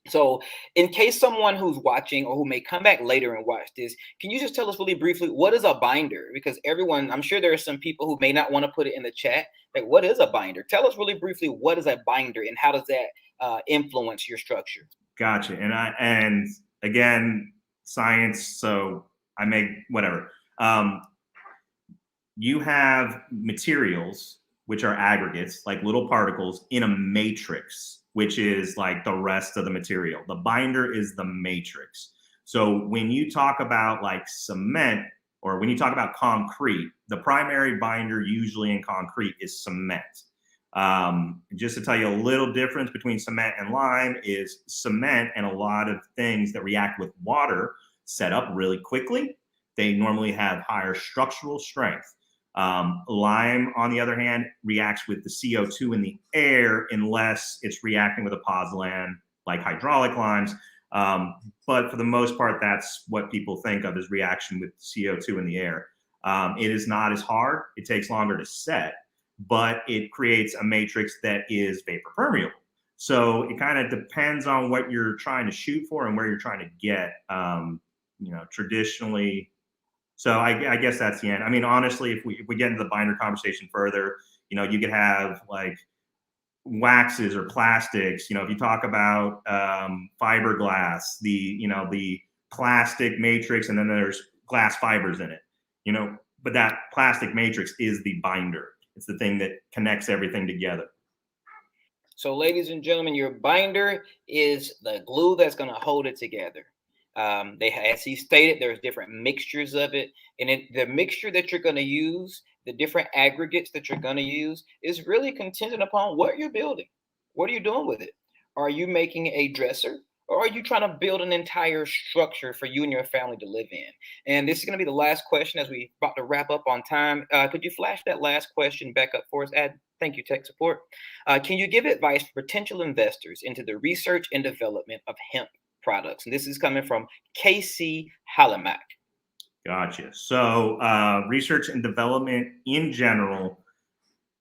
So, in case someone who's watching or who may come back later and watch this, can you just tell us really briefly what is a binder? Because I'm sure there are some people who may not want to put it in the chat. Like, what is a binder? Tell us really briefly what is a binder and how does that influence your structure? Gotcha. And again, science. So I make whatever. You have materials, which are aggregates, like little particles in a matrix, which is like the rest of the material. The binder is the matrix. So when you talk about like cement or when you talk about concrete, the primary binder usually in concrete is cement. Just to tell you a little difference between cement and lime is cement and a lot of things that react with water set up really quickly. They normally have higher structural strength. Lime, on the other hand, reacts with the CO2 in the air unless it's reacting with a pozzolan like hydraulic limes. But for the most part, that's what people think of as reaction with CO2 in the air. It is not as hard. It takes longer to set, but it creates a matrix that is vapor permeable. So it kind of depends on what you're trying to shoot for and where you're trying to get. Traditionally, so I guess that's the end. I mean, honestly, if we get into the binder conversation further, you could have like waxes or plastics. If you talk about fiberglass, the plastic matrix, and then there's glass fibers in it. But that plastic matrix is the binder. It's the thing that connects everything together. So, ladies and gentlemen, your binder is the glue that's going to hold it together. As he stated, there's different mixtures of it, and the mixture that you're going to use, the different aggregates that you're going to use, is really contingent upon what you're building. What are you doing with it? Are you making a dresser, or are you trying to build an entire structure for you and your family to live in? And this is going to be the last question as we about to wrap up on time. Could you flash that last question back up for us, Ad? Thank you, tech support. Can you give advice for potential investors into the research and development of hemp products? And this is coming from KC Halimak. Gotcha. So research and development in general,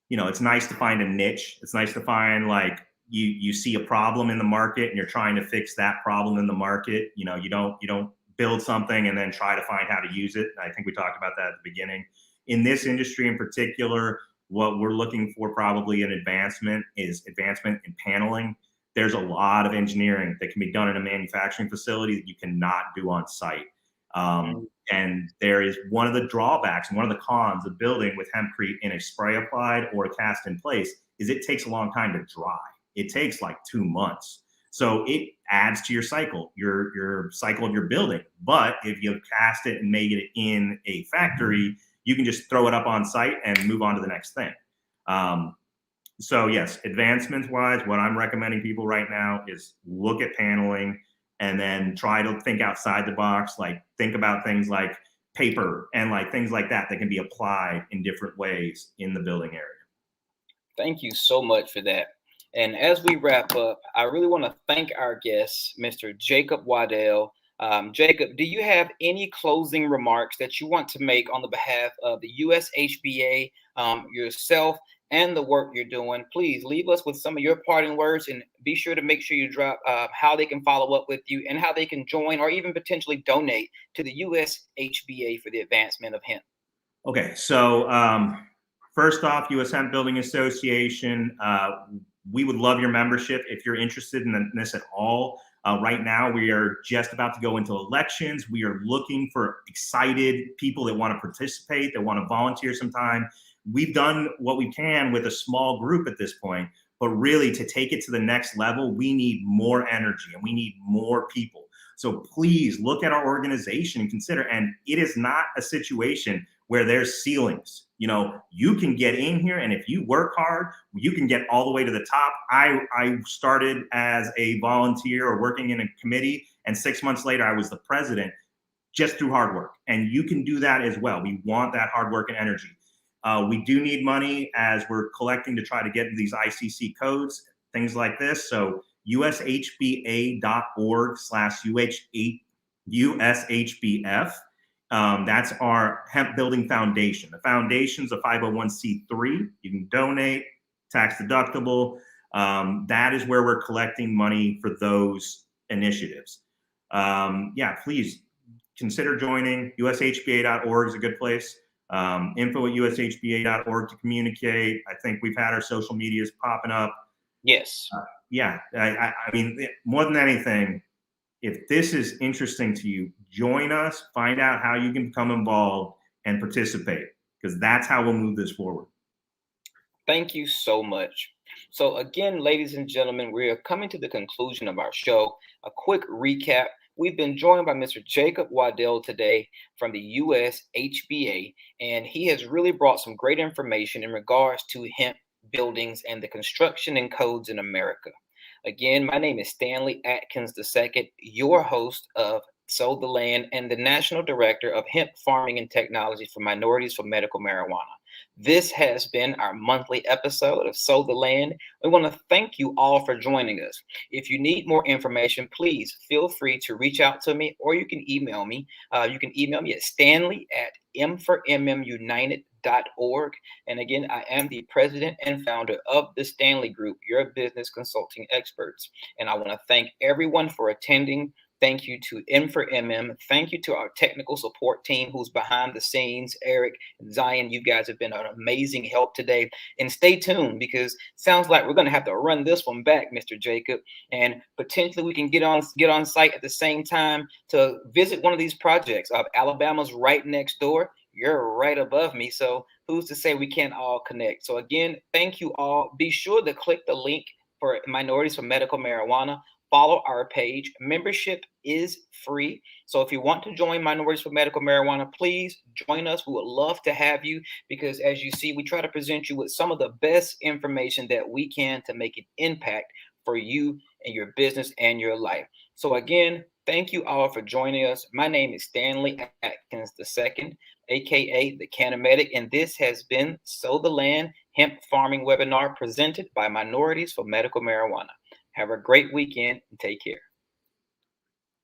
it's nice to find a niche. It's nice to find like you see a problem in the market and you're trying to fix that problem in the market. You don't build something and then try to find how to use it. I think we talked about that at the beginning. In this industry in particular, what we're looking for probably an advancement is advancement in paneling. There's a lot of engineering that can be done in a manufacturing facility that you cannot do on site. And there is one of the drawbacks and one of the cons of building with Hemp Crete in a spray applied or a cast in place is it takes a long time to dry. It takes like 2 months. So it adds to your cycle, your cycle of your building. But if you cast it and make it in a factory, you can just throw it up on site and move on to the next thing. So yes, advancements wise, what I'm recommending people right now is look at paneling and then try to think outside the box, like think about things like paper and like things like that that can be applied in different ways in the building area. Thank you so much for that. And as we wrap up, I really want to thank our guest, Mr. Jacob Waddell. Jacob, do you have any closing remarks that you want to make on the behalf of the US Hba, yourself, and the work you're doing? Please leave us with some of your parting words, and be sure to make sure you drop how they can follow up with you and how they can join or even potentially donate to the US Hba for the advancement of hemp. Okay, so first off, US Hemp Building Association, we would love your membership if you're interested in this at all. Right now, we are just about to go into elections. We are looking for excited people that want to participate, that want to volunteer some time. We've done what we can with a small group at this point, but really to take it to the next level, we need more energy and we need more people. So please look at our organization and consider, and it is not a situation where there's ceilings. You know, you can get in here, and if you work hard, you can get all the way to the top. I started as a volunteer or working in a committee, and 6 months later, I was the president just through hard work. And you can do that as well. We want that hard work and energy. We do need money as we're collecting to try to get these ICC codes, things like this. So ushba.org/USHBF. That's our Hemp Building Foundation. The foundation's a 501c3. You can donate, tax deductible. That is where we're collecting money for those initiatives. Yeah, please consider joining. ushba.org is a good place. info@ushba.org to communicate. I think we've had our social medias popping up. Yes. Yeah, I mean, more than anything, if this is interesting to you, join us, find out how you can become involved and participate, because that's how we'll move this forward. Thank you so much. So again, ladies and gentlemen, we are coming to the conclusion of our show. A quick recap. We've been joined by Mr. Jacob Waddell today from the US Hba, and he has really brought some great information in regards to hemp buildings and the construction and codes in America. Again, my name is Stanley Atkins II, your host of Sow the Land and the National Director of Hemp Farming and Technology for Minorities for Medical Marijuana. This has been our monthly episode of Sow the Land. We want to thank you all for joining us. If you need more information, please feel free to reach out to me, or you can email me. You can email me at stanley@m4mmunited.org. And again, I am the president and founder of the Stanley Group, your business consulting experts. And I want to thank everyone for attending. Thank you to M4MM. Thank you to our technical support team who's behind the scenes, Eric and Zion. You guys have been an amazing help today. And stay tuned, because it sounds like we're going to have to run this one back, Mr. Jacob. And potentially we can get on site at the same time to visit one of these projects. Alabama's right next door. You're right above me. So who's to say we can't all connect? So again, thank you all. Be sure to click the link for Minorities for Medical Marijuana. Follow our page. Membership is free. So if you want to join Minorities for Medical Marijuana, please join us. We would love to have you, because as you see, we try to present you with some of the best information that we can to make an impact for you and your business and your life. So again, thank you all for joining us. My name is Stanley Atkins II, aka the Canamedic, and this has been Sow the Land Hemp Farming Webinar presented by Minorities for Medical Marijuana. Have a great weekend and take care.